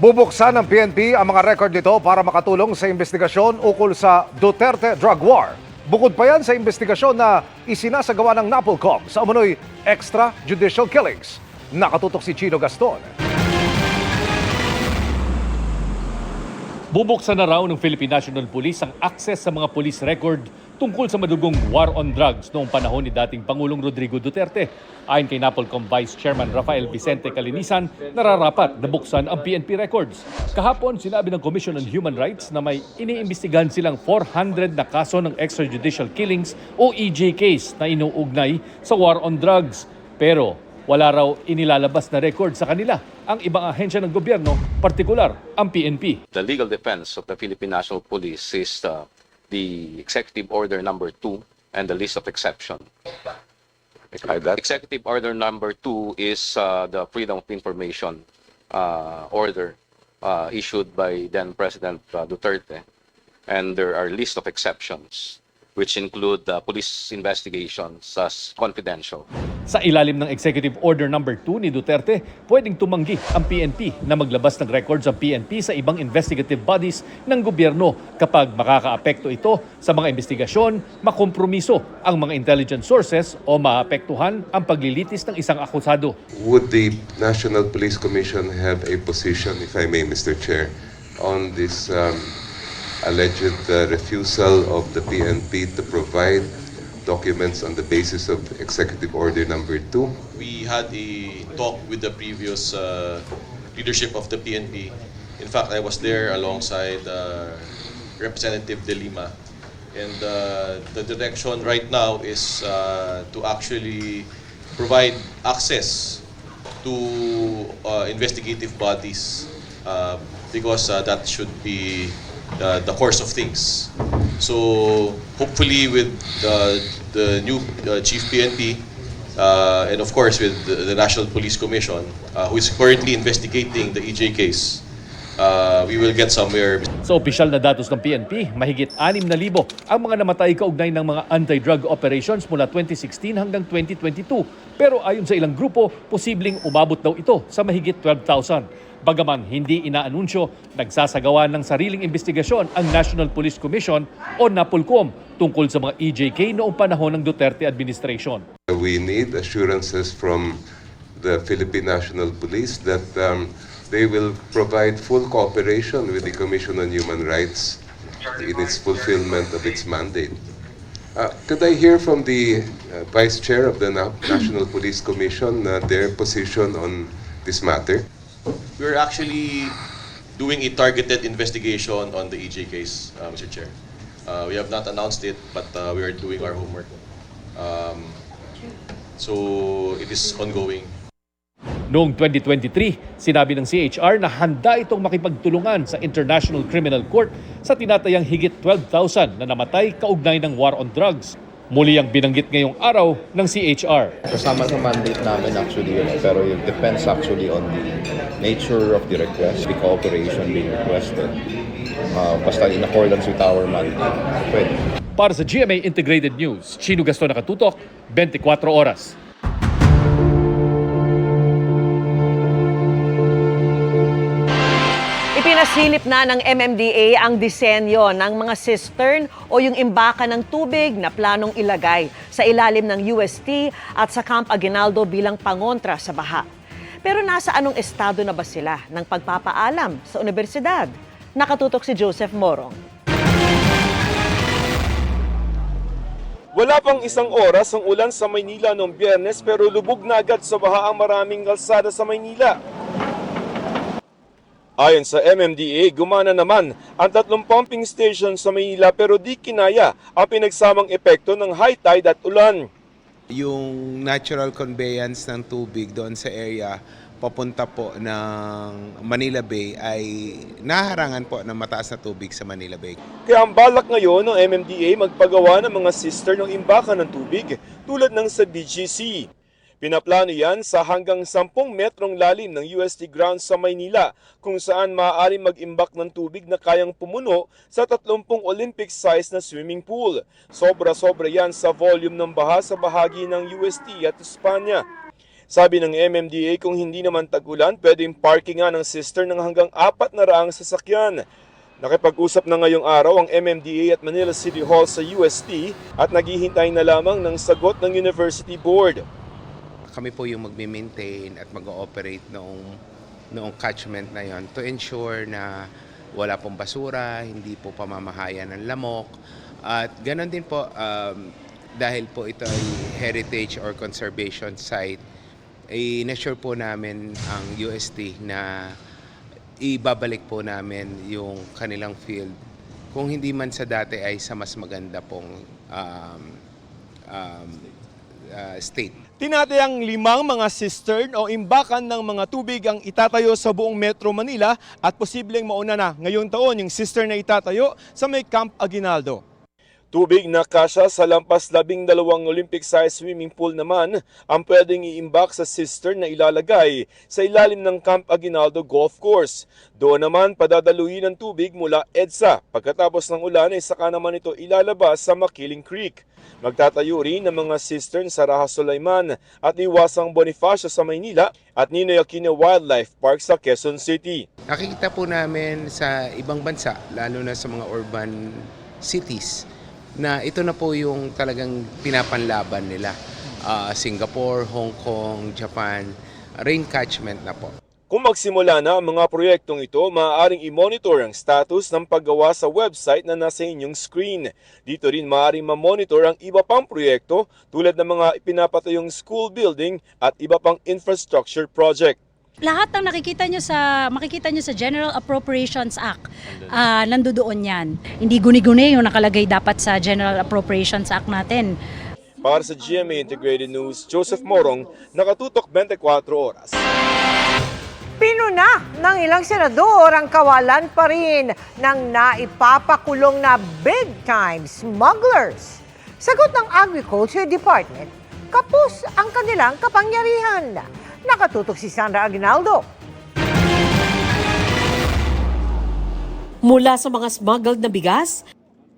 Bubuksan ng PNP ang mga record nito para makatulong sa investigasyon ukol sa Duterte drug war. Bukod pa yan sa investigasyon na isinasagawa ng NAPOLCOM sa umunoy extrajudicial killings. Nakatutok si Chino Gaston. Bubuksan na raw ng Philippine National Police ang access sa mga police record tungkol sa madugong war on drugs noong panahon ni dating Pangulong Rodrigo Duterte. Ayon kay NAPOLCOM Vice Chairman Rafael Vicente Calinisan, nararapat na buksan ang PNP records. Kahapon, sinabi ng Commission on Human Rights na may iniimbestigahan silang 400 na kaso ng extrajudicial killings o EJ case na inuugnay sa war on drugs. Pero wala raw inilalabas na record sa kanila ang ibang ahensya ng gobyerno, partikular ang PNP. The legal defense of the Philippine National Police is the Executive Order number 2 and the list of exception. Executive Order number 2 is the Freedom of Information order issued by then President Duterte, and there are list of exceptions which include police investigations as confidential. Sa ilalim ng Executive Order number 2 ni Duterte, pwedeng tumanggi ang PNP na maglabas ng records ang PNP sa ibang investigative bodies ng gobyerno kapag makakaapekto ito sa mga investigasyon, makompromiso ang mga intelligence sources o maapektuhan ang paglilitis ng isang akusado. Would the National Police Commission have a position, if I may, Mr. Chair, on this alleged refusal of the PNP to provide documents on the basis of Executive Order number 2? We had a talk with the previous leadership of the PNP. In fact, I was there alongside Representative De Lima. And the direction right now is to actually provide access to investigative bodies because that should be the course of things. So hopefully with the new Chief PNP and of course with the National Police Commission who is currently investigating the EJ case, we will get somewhere. Sa opisyal na datos ng PNP, mahigit 6,000 ang mga namatay kaugnay ng mga anti-drug operations mula 2016 hanggang 2022. Pero ayon sa ilang grupo, posibleng umabot daw ito sa mahigit 12,000. Bagaman hindi inaanunsyo, nagsasagawa ng sariling investigasyon ang National Police Commission o NAPOLCOM tungkol sa mga EJK noong panahon ng Duterte administration. We need assurances from the Philippine National Police that they will provide full cooperation with the Commission on Human Rights in its fulfillment of its mandate. Could I hear from the Vice Chair of the National Police Commission their position on this matter? We're actually doing a targeted investigation on the EJ case, Mr. Chair. We have not announced it, but we are doing our homework. So it is ongoing. Noong 2023, sinabi ng CHR na handa itong makipagtulungan sa International Criminal Court sa tinatayang higit 12,000 na namatay kaugnay ng war on drugs. Muli ang binanggit ngayong araw ng CHR. Kasama sa mandate namin actually yun, pero it depends actually on the nature of the request, the cooperation being requested. Basta in accordance with our mandate, pwede. Para sa GMA Integrated News, Chino Gaston nakatutok, 24 oras. Ipinasilip na ng MMDA ang disenyo ng mga cistern o yung imbaka ng tubig na planong ilagay sa ilalim ng UST at sa Camp Aguinaldo bilang pangontra sa baha. Pero nasa anong estado na ba sila ng pagpapaalam sa universidad? Nakatutok si Joseph Morong. Wala pang isang oras ang ulan sa Maynila noong Biyernes pero lubog na agad sa baha ang maraming kalsada sa Maynila. Ayon sa MMDA, gumana naman ang 3 pumping station sa Maynila pero di kinaya ang pinagsamang epekto ng high tide at ulan. Yung natural conveyance ng tubig doon sa area papunta po ng Manila Bay ay naharangan po ng mataas na tubig sa Manila Bay. Kaya ang balak ngayon ng MMDA magpagawa ng mga cistern ng imbaka ng tubig tulad ng sa BGC. Pinaplano yan sa hanggang 10 metrong lalim ng UST grounds sa Maynila kung saan maaari mag-imbak ng tubig na kayang pumuno sa 30 Olympic size na swimming pool. Sobra-sobra yan sa volume ng baha sa bahagi ng UST at Espanya. Sabi ng MMDA kung hindi naman tag-ulan, pwedeng parkingan ng sister ng hanggang 400 sasakyan. Nakipag-usap na ngayong araw ang MMDA at Manila City Hall sa UST at naghihintay na lamang ng sagot ng University Board. Kami po yung magme-maintain at mag-ooperate noong catchment na yon to ensure na wala pong basura, hindi po pamamahayan ng lamok. At ganoon din po, dahil po ito ay heritage or conservation site, i-assure po namin ang UST na ibabalik po namin yung kanilang field. Kung hindi man sa dati ay sa mas maganda pong state. Tinatayang 5 mga cistern o imbakan ng mga tubig ang itatayo sa buong Metro Manila at posibleng mauna na ngayong taon yung cistern na itatayo sa may Camp Aguinaldo. Tubig na kasya sa lampas 12 Olympic-sized swimming pool naman ang pwedeng iimbak sa cistern na ilalagay sa ilalim ng Camp Aguinaldo Golf Course. Doon naman padadaluin ng tubig mula EDSA. Pagkatapos ng ulan ay saka naman ito ilalabas sa Makiling Creek. Magtatayo rin ng mga cistern sa Raha Sulaiman at Iwasang Bonifacio sa Maynila at Ninoy Aquino Wildlife Park sa Quezon City. Nakikita po namin sa ibang bansa, lalo na sa mga urban cities, na ito na po yung talagang pinapanlaban nila. Singapore, Hong Kong, Japan, rain catchment na po. Kung magsimula na ang mga proyektong ito, maaaring i-monitor ang status ng paggawa sa website na nasa inyong screen. Dito rin maaaring ma-monitor ang iba pang proyekto tulad ng mga ipinapatayong school building at iba pang infrastructure project. Lahat ng makikita nyo sa General Appropriations Act, nandoon yan. Hindi guni-guni yung nakalagay dapat sa General Appropriations Act natin. Para sa GMA Integrated News, Joseph Morong, nakatutok 24 oras. Pinuna ng ilang senador ang kawalan pa rin ng naipapakulong na big-time smugglers. Sagot ng Agriculture Department, kapos ang kanilang kapangyarihan. Nakatutok si Sandra Aguinaldo. Mula sa mga smuggled na bigas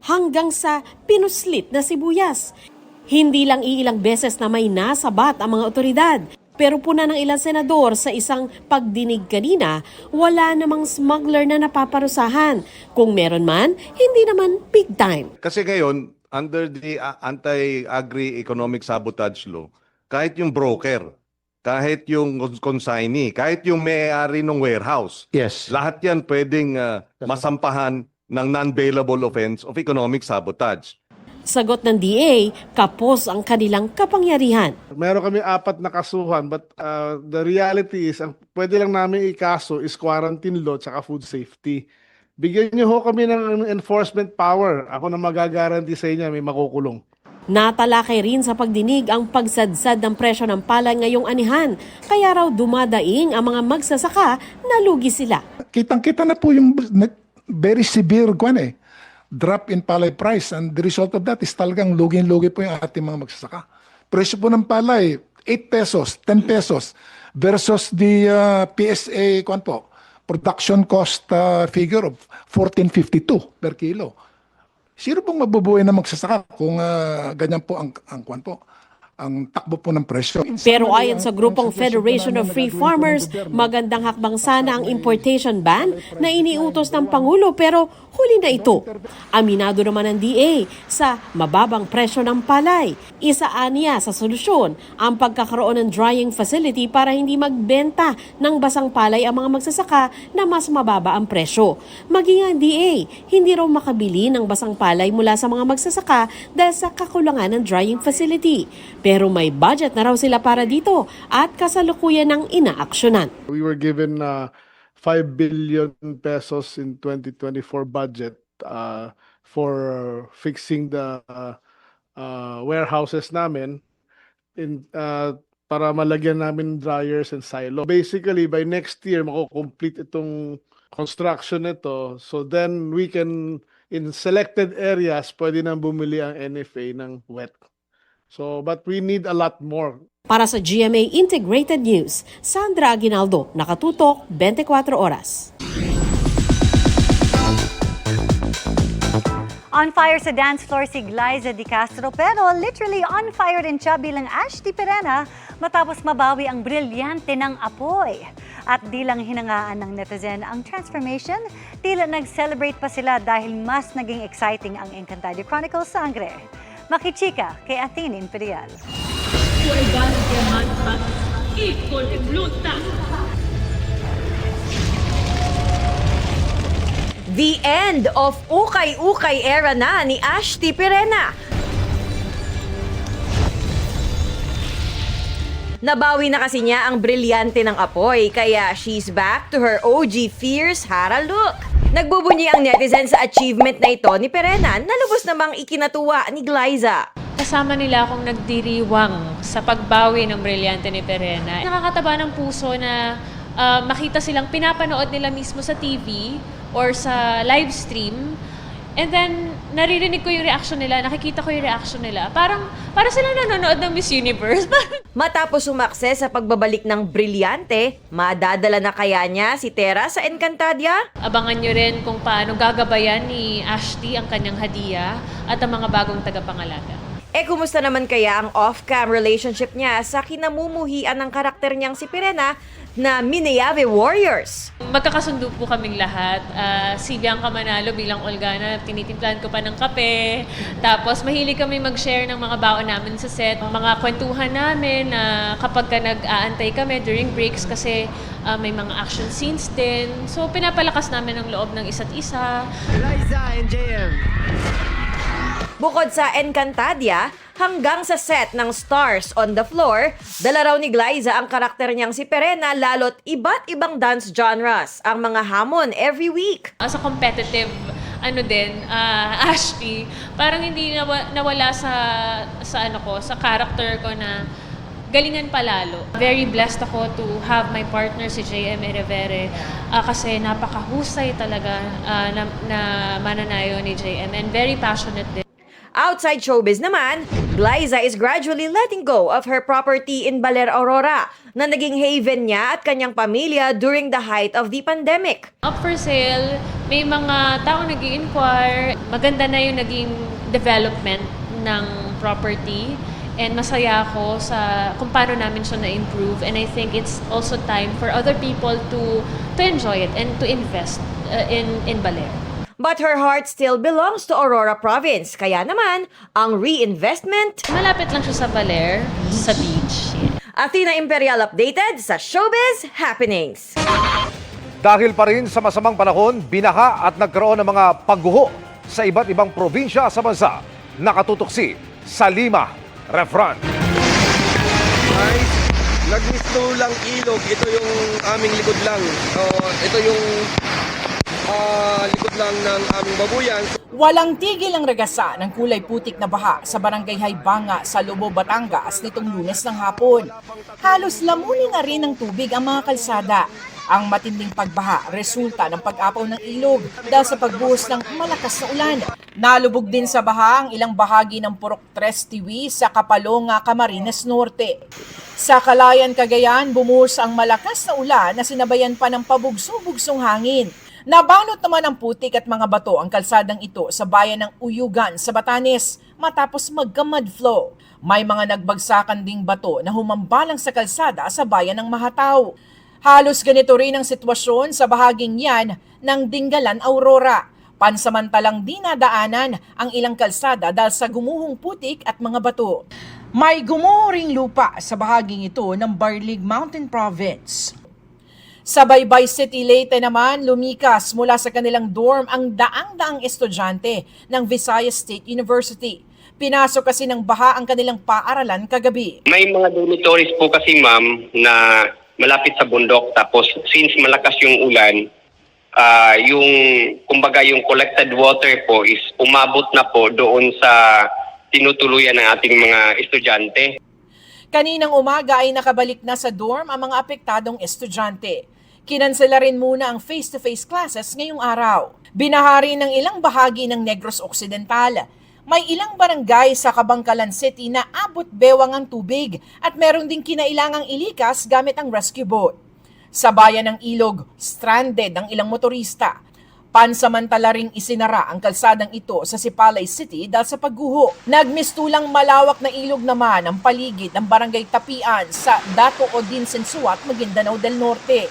hanggang sa pinuslit na sibuyas. Hindi lang iilang beses na may nasabat ang mga otoridad. Pero puna ng ilang senador sa isang pagdinig kanina, wala namang smuggler na napaparusahan. Kung meron man, hindi naman big time. Kasi ngayon, under the Anti-Agri-Economic Sabotage Law, kahit yung broker, kahit yung consignee, kahit yung may-ari ng warehouse, lahat yan pwedeng masampahan ng non-bailable offense of economic sabotage. Sagot ng DA, kapos ang kanilang kapangyarihan. Meron kami 4 na kasuhan but the reality is, ang pwede lang namin ikaso is quarantine law at food safety. Bigyan niyo ho kami ng enforcement power. Ako na magagaranti sa inyo, may makukulong. Natalakay rin sa pagdinig ang pagsadsad ng presyo ng palay ngayong anihan. Kaya raw dumadaing ang mga magsasaka na lugi sila. Kitang-kita na po yung very severe drop in palay price, and the result of that is talagang lugi-lugi po yung ating mga magsasaka. Presyo po ng palay, 8 pesos, 10 pesos versus the PSA production cost figure of 14.52 per kilo. Sino pong mabubuhay na magsasaka kung ganyan po ang takbo po ng presyo? Pero ayon sa grupong Federation of Free Farmers, magandang hakbang sana ang importation ban na iniutos ng Pangulo, pero huli na ito. Aminado naman ng DA sa mababang presyo ng palay. Isaan niya sa solusyon ang pagkakaroon ng drying facility para hindi magbenta ng basang palay ang mga magsasaka na mas mababa ang presyo. Maging ang DA, hindi raw makabili ng basang palay mula sa mga magsasaka dahil sa kakulangan ng drying facility. Pero may budget na raw sila para dito at kasalukuyan ng inaaksyonan. We were given 5 billion pesos in 2024 budget for fixing the warehouses namin para malagyan namin dryers and silo. Basically, by next year, mako-complete itong construction nito. So then we can, in selected areas, pwede nang bumili ang NFA ng wet. So, but we need a lot more. Para sa GMA Integrated News, Sandra Aguinaldo, nakatutok 24 oras. On fire sa dance floor si Glyza De Castro pero literally on fire din siya bilang Ashti Perena matapos mabawi ang brilyante ng apoy. At di lang hinangaan ng netizen ang transformation, tila nag-celebrate pa sila dahil mas naging exciting ang Encantadia Chronicles Sangre. Makichika kay Athene Imperial. The end of ukay-ukay era na ni Ashti Perena. Nabawi na kasi niya ang brilyante ng apoy, kaya she's back to her OG fierce Hara look. Nagbubunyi ang netizen sa achievement na ito ni Perena na lubos namang ikinatuwa ni Glyza. Kasama nila akong nagdiriwang sa pagbawi ng brilyante ni Perena. Nakakataba ng puso na makita silang pinapanood nila mismo sa TV or sa live stream. And then, naririnig ko yung reaction nila, nakikita ko yung reaction nila. Para sila nanonood ng Miss Universe. Matapos sumakses sa pagbabalik ng brilyante, madadala na kaya niya si Tera sa Encantadia? Abangan nyo rin kung paano gagabayan ni Ashti ang kanyang hadiah at ang mga bagong tagapangalaga. Kumusta naman kaya ang off-cam relationship niya sa kinamumuhian ng karakter niyang si Perena na Minayave Warriors? Magkakasundo po kaming lahat. Si Bianca Manalo bilang Olgana, tinitimplahan ko pa ng kape. Tapos mahilig kami mag-share ng mga baon namin sa set. Mga kwentuhan namin na kapag nag-aantay kami during breaks kasi may mga action scenes din. So pinapalakas namin ang loob ng isa't isa. Glyza and JM. Bukod sa Encantadia, hanggang sa set ng Stars on the Floor, dala raw ni Glyza ang karakter niyang si Perena lalo't iba't ibang dance genres ang mga hamon every week. As a competitive Ashti, parang hindi nawala sa character ko na galingan palalo. Very blessed ako to have my partner si JM Revere kasi napakahusay talaga na mananayo ni JM and very passionate din. Outside showbiz naman, Glyza is gradually letting go of her property in Baler, Aurora na naging haven niya at kanyang pamilya during the height of the pandemic. Up for sale, may mga tao nag-i-inquire. Maganda na yung naging development ng property and masaya ako sa kung paano namin siya na-improve, and I think it's also time for other people to enjoy it and to invest in Baler. But her heart still belongs to Aurora Province, kaya naman ang reinvestment malapit lang siya sa Baler, sa beach. Athena Imperial updated sa Showbiz Happenings. Dahil pa rin sa masamang panahon, binaha at nagkaroon ng mga pagguho sa iba't ibang probinsya sa bansa. Nakatutok si Salima Refran. Nagmisto lang ilog. Ito yung aming likod lang. Ito yung likod lang ng aming babuyan. Walang tigil ang ragasa ng kulay putik na baha sa barangay Haybanga sa Lobo, Batangas nitong Lunes ng hapon. Halos lamunin na rin ng tubig ang mga kalsada. Ang matinding pagbaha resulta ng pag-apaw ng ilog dahil sa pagbuhos ng malakas na ulan. Nalubog din sa baha ang ilang bahagi ng Purok 3 Tiwi sa Kapalonga, Camarines Norte. Sa Calayan, Cagayan, bumuhos ang malakas na ulan na sinabayan pa ng pabugsong-bugsong hangin. Nabanot naman ang putik at mga bato ang kalsadang ito sa bayan ng Uyugan sa Batanes matapos magka-mud flow. May mga nagbagsakan ding bato na humambalang sa kalsada sa bayan ng Mahataw. Halos ganito rin ang sitwasyon sa bahaging yan ng Dingalan, Aurora. Pansamantalang dinadaanan ang ilang kalsada dahil sa gumuhong putik at mga bato. May gumuho ring lupa sa bahaging ito ng Barlig Mountain Province. Sa Baybay City, Leyte naman, lumikas mula sa kanilang dorm ang daang-daang estudyante ng Visayas State University. Pinasok kasi ng baha ang kanilang paaralan kagabi. May mga dormitories po kasi ma'am na malapit sa bundok, tapos since malakas yung ulan, yung kumbaga yung collected water po is umabot na po doon sa tinutuluyan ng ating mga estudyante. Kaninang umaga ay nakabalik na sa dorm ang mga apektadong estudyante. Kinansela rin muna ang face-to-face classes ngayong araw. Binahari ng ilang bahagi ng Negros Occidental. May ilang barangay sa Kabangkalan City na abot bewang ang tubig at meron ding kinailangang ilikas gamit ang rescue boat. Sa bayan ng Ilog, stranded ang ilang motorista. Pansamantala ring isinara ang kalsadang ito sa Sipalay City dahil sa pagguho. Nagmistulang malawak na ilog naman ang paligid ng Barangay Tapian sa Dato Odin Sensuat, Maguindanao del Norte.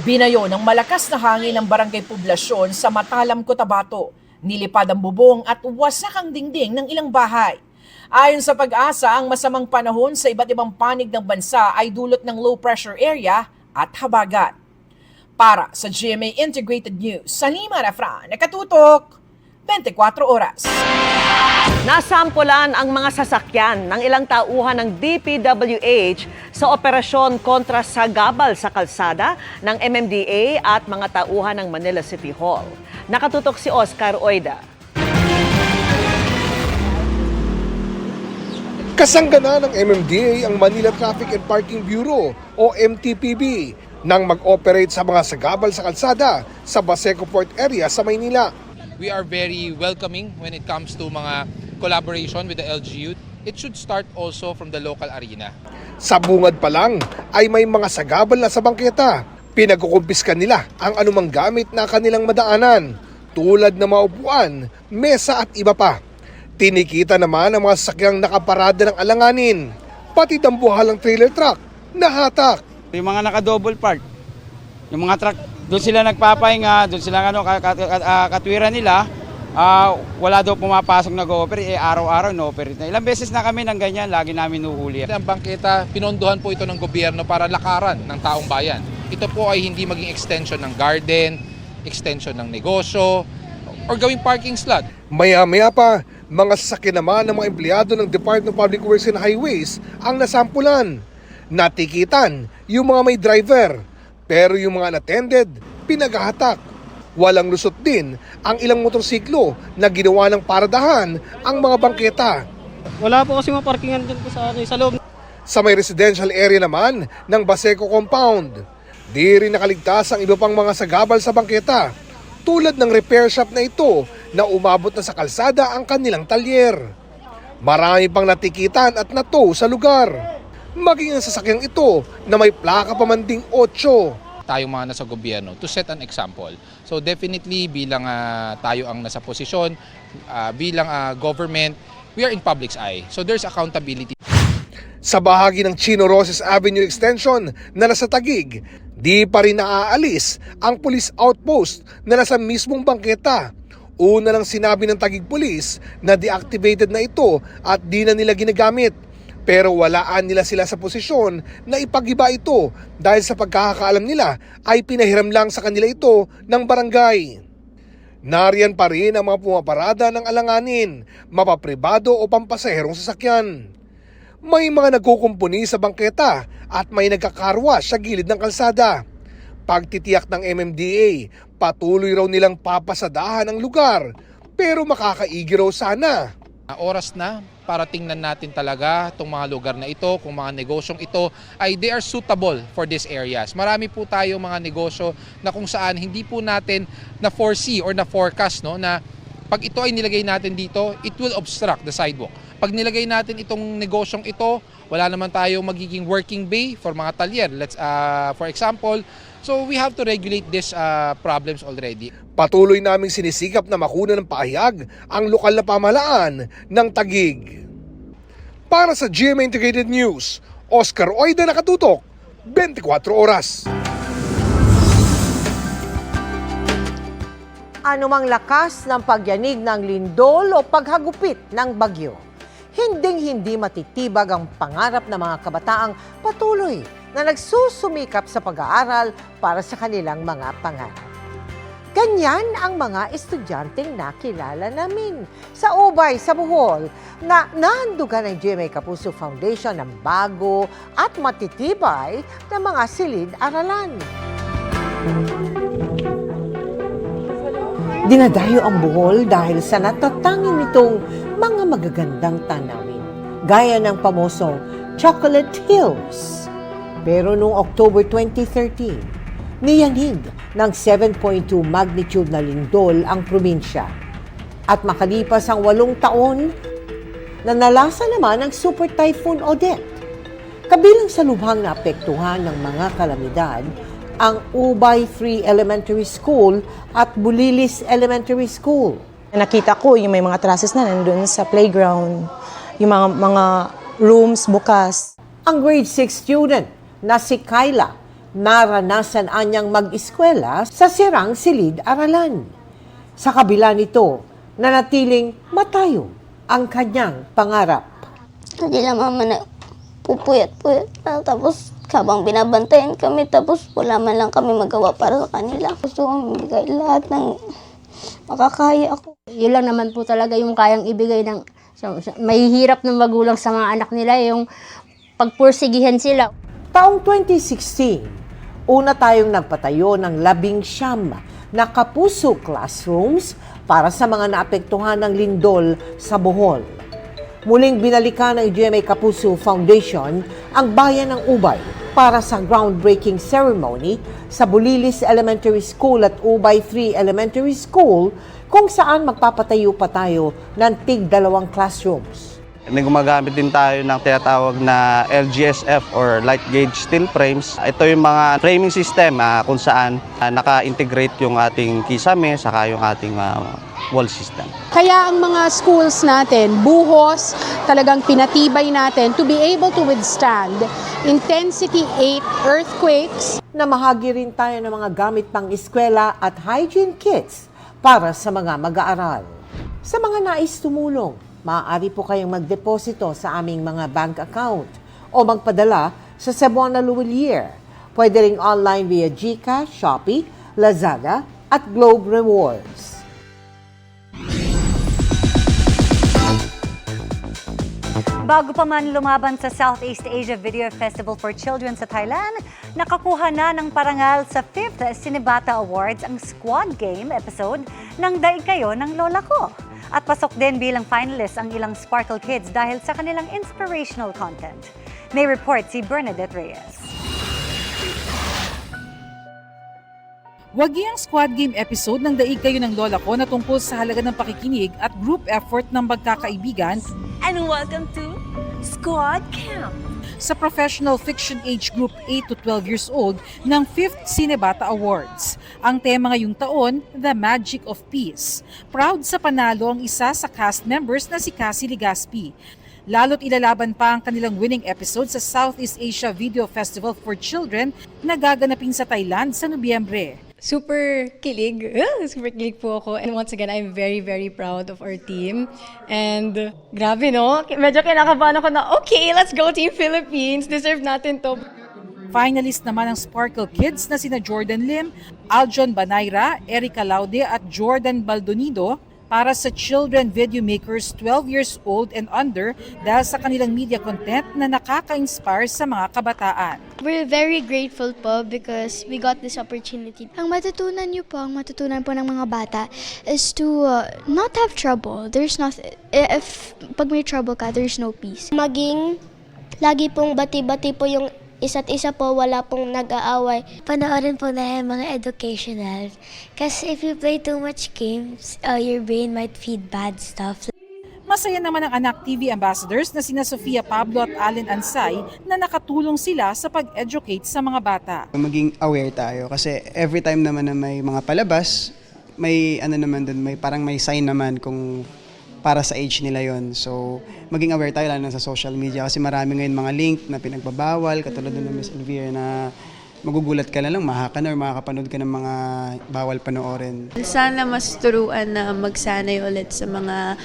Binayo ng malakas na hangin ng Barangay Poblasyon sa Matalam, Cotabato. Nilipad ang bubong at wasak ang dingding ng ilang bahay. Ayon sa Pag-asa, ang masamang panahon sa iba't ibang panig ng bansa ay dulot ng low pressure area at habagat. Para sa GMA Integrated News, Salima Refran, nakatutok, 24 oras. Nasampulan ang mga sasakyan ng ilang tauhan ng DPWH sa operasyon kontra sagabal sa kalsada ng MMDA at mga tauhan ng Manila City Hall. Nakatutok si Oscar Oida. Kasanggana ng MMDA ang Manila Traffic and Parking Bureau o MTPB nang mag-operate sa mga sagabal sa kalsada sa Baseco Port area sa Maynila. We are very welcoming when it comes to mga collaboration with the LGU. It should start also from the local arena. Sa bungad pa lang ay may mga sagabal na sa bangketa. Pinagkukumpiska nila ang anumang gamit na kanilang madaanan tulad ng mga upuan, mesa at iba pa. Tinikita naman ang mga sasakyang nakaparada ng alanganin, pati dambuhalang trailer truck na hatak. Yung mga naka-double park, yung mga truck, doon sila nagpapahinga, doon sila katwiran nila, wala daw pumapasok nag-ooperate, araw-araw no-operate na. Ilang beses na kami ng ganyan, lagi namin nuhuli. Ang bangketa, pinondohan po ito ng gobyerno para lakaran ng taong bayan. Ito po ay hindi maging extension ng garden, extension ng negosyo, or gawing parking slot. Maya-maya pa, mga sasakyan naman ng mga empleyado ng Department of Public Works and Highways ang nasampulan. Natikitan yung mga may driver, pero yung mga unattended, pinaghahatak. Walang lusot din ang ilang motorsiklo na ginawa ng paradahan ang mga bangketa. Wala po kasi mga parkingan dyan po sa loob. Sa may residential area naman ng Baseco Compound, di rin nakaligtas ang iba pang mga sagabal sa bangketa, tulad ng repair shop na ito na umabot na sa kalsada ang kanilang talyer. Marami pang natikitan at nato sa lugar. Maging ang sasakyang ito na may plaka pa man ding 8. Tayong mga nasa gobyerno to set an example. So definitely bilang tayo ang nasa posisyon, bilang government, we are in public's eye. So there's accountability. Sa bahagi ng Chino Roces Avenue Extension na nasa Taguig, di pa rin naaalis ang police outpost na nasa mismong bangketa. Una lang sinabi ng Taguig Police na deactivated na ito at di na nila ginagamit. Pero walaan nila sila sa posisyon na ipag-iba ito dahil sa pagkakaalam nila ay pinahiram lang sa kanila ito ng barangay. Nariyan pa rin ang mga pumaparada ng alanganin, mapapribado o pampasaherong sasakyan. May mga nagkukumpuni sa bangketa at may nagkakarwa sa gilid ng kalsada. Pagtitiyak ng MMDA, patuloy raw nilang papasadahan ang lugar pero makakaigi raw sana. Oras na para tingnan natin talaga itong mga lugar na ito, kung mga negosyong ito ay they are suitable for these areas. Marami po tayo mga negosyo na kung saan hindi po natin na-foresee or na-forecast na pag ito ay nilagay natin dito, it will obstruct the sidewalk. Pag nilagay natin itong negosyong ito, wala naman tayo magiging working bay for mga talyer. For example, so we have to regulate these problems already. Patuloy naming sinisikap na makuna ng pahayag ang lokal na pamahalaan ng Taguig. Para sa GMA Integrated News, Oscar Oida, nakatutok, 24 oras. Anumang lakas ng pagyanig ng lindol o paghagupit ng bagyo, hinding-hindi matitibag ang pangarap ng mga kabataang patuloy na nagsusumikap sa pag-aaral para sa kanilang mga pangarap. Ganyan ang mga estudyanteng nakilala namin sa Ubay, sa Bohol, na nahandugan ng GMA Kapuso Foundation ng bago at matitibay na mga silid-aralan. Dinadayo ang Bohol dahil sa natatangin nitong mga magagandang tanawin, gaya ng pamosong Chocolate Hills. Pero noong October 2013, niyanig ng 7.2 magnitude na lindol ang probinsya. At makalipas ang 8 taon, nanalasa naman ang Super Typhoon Odette. Kabilang sa lubhang naapektuhan ng mga kalamidad, ang Ubay Free Elementary School at Bulilis Elementary School. Nakita ko yung may mga trusses na nandun sa playground, yung mga rooms bukas. Ang grade 6 student na si Kyla, naranasan anyang mag-eskwela sa sirang silid-aralan. Sa kabila nito, nanatiling matayo ang kanyang pangarap. Hindi lang mama na pupuyat-puyat na, tapos habang binabantayan kami, tapos wala man lang kami magawa para sa kanila. Gusto kong ibigay lahat ng makakaya ako. Yun lang naman po talaga yung kayang ibigay ng may hirap ng magulang sa mga anak nila, yung pagpursigihan sila. Taong 2016, una tayong nagpatayo ng 19 na Kapuso classrooms para sa mga naapektuhan ng lindol sa Bohol. Muling binalikan ng GMA Kapuso Foundation ang bayan ng Ubay para sa groundbreaking ceremony sa Bulilis Elementary School at Ubay 3 Elementary School, kung saan magpapatayo pa tayo ng tig-2 classrooms. Gumagamit din tayo ng tinatawag na LGSF or light gauge steel frames. Ito yung mga framing system kung saan naka-integrate yung ating kisame saka yung ating wall system. Kaya ang mga schools natin, buhos, talagang pinatibay natin to be able to withstand intensity 8 earthquakes. Namahagi rin tayo ng mga gamit pang eskwela at hygiene kits para sa mga mag-aaral. Sa mga nais tumulong, maaari po kayong magdeposito sa aming mga bank account o magpadala sa Cebuana Luwilier. Pwede ring online via GCash, Shopee, Lazada at Globe Rewards. Bago pa man lumaban sa Southeast Asia Video Festival for Children sa Thailand, nakakuha na ng parangal sa 5th Cinebata Awards ang Squad Game episode ng Daig Kayo ng Lola Ko. At pasok din bilang finalist ang ilang Sparkle Kids dahil sa kanilang inspirational content. May report si Bernadette Reyes. Wagi ang Squad Game episode ng Daig Kayo ng Lola Ko na tungkol sa halaga ng pakikinig at group effort ng magkakaibigan. And welcome to Squad Camp. Sa professional fiction age group 8 to 12 years old ng 5th Cinebata Awards. Ang tema ngayong taon, The Magic of Peace. Proud sa panalo ang isa sa cast members na si Cassie Legaspi. Lalo't ilalaban pa ang kanilang winning episode sa Southeast Asia Video Festival for Children na gaganapin sa Thailand sa Nobyembre. Super kilig. Super kilig po ako. And once again, I'm very, very proud of our team. And grabe, no? Medyo kinakabahan ako na, okay, let's go Team Philippines. Deserve natin to. Finalist naman ang Sparkle Kids na sina Jordan Lim, Aljon Banayra, Erica Laude at Jordan Baldonido para sa children video makers 12 years old and under dahil sa kanilang media content na nakaka-inspire sa mga kabataan. We're very grateful po because we got this opportunity. Ang matutunan po ng mga bata is to not have trouble. There's nothing, pag may trouble ka, there's no peace. Maging lagi pong bati-bati po yung isa't isa po, wala pong nag-aaway. Panoorin po na yung mga educational. Kasi if you play too much games, your brain might feed bad stuff. Masaya naman ang Anak TV ambassadors na sina Sofia Pablo at Allen Ansay na nakatulong sila sa pag-educate sa mga bata. Maging aware tayo kasi every time naman na may mga palabas, may naman dun, may parang may sign naman kung para sa age nila yon. So, maging aware tayo lalo na sa social media kasi marami ngayon mga link na pinagbabawal, katulad ng Miss Elvira na magugulat ka na lang, mahaka na or makakapanood ka ng mga bawal panoorin. Sana mas turuan na magsanay ulit sa mga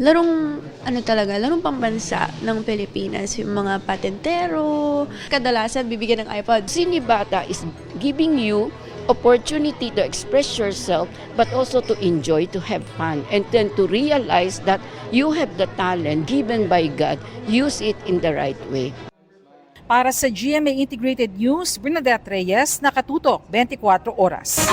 larong larong pambansa ng Pilipinas, yung mga patentero. Kadalasan bibigyan ng iPod. Cinebata is giving you opportunity to express yourself but also to enjoy, to have fun, and then to realize that you have the talent given by God. Use it in the right way. Para sa GMA Integrated News, Bernadette Reyes, nakatutok 24 oras.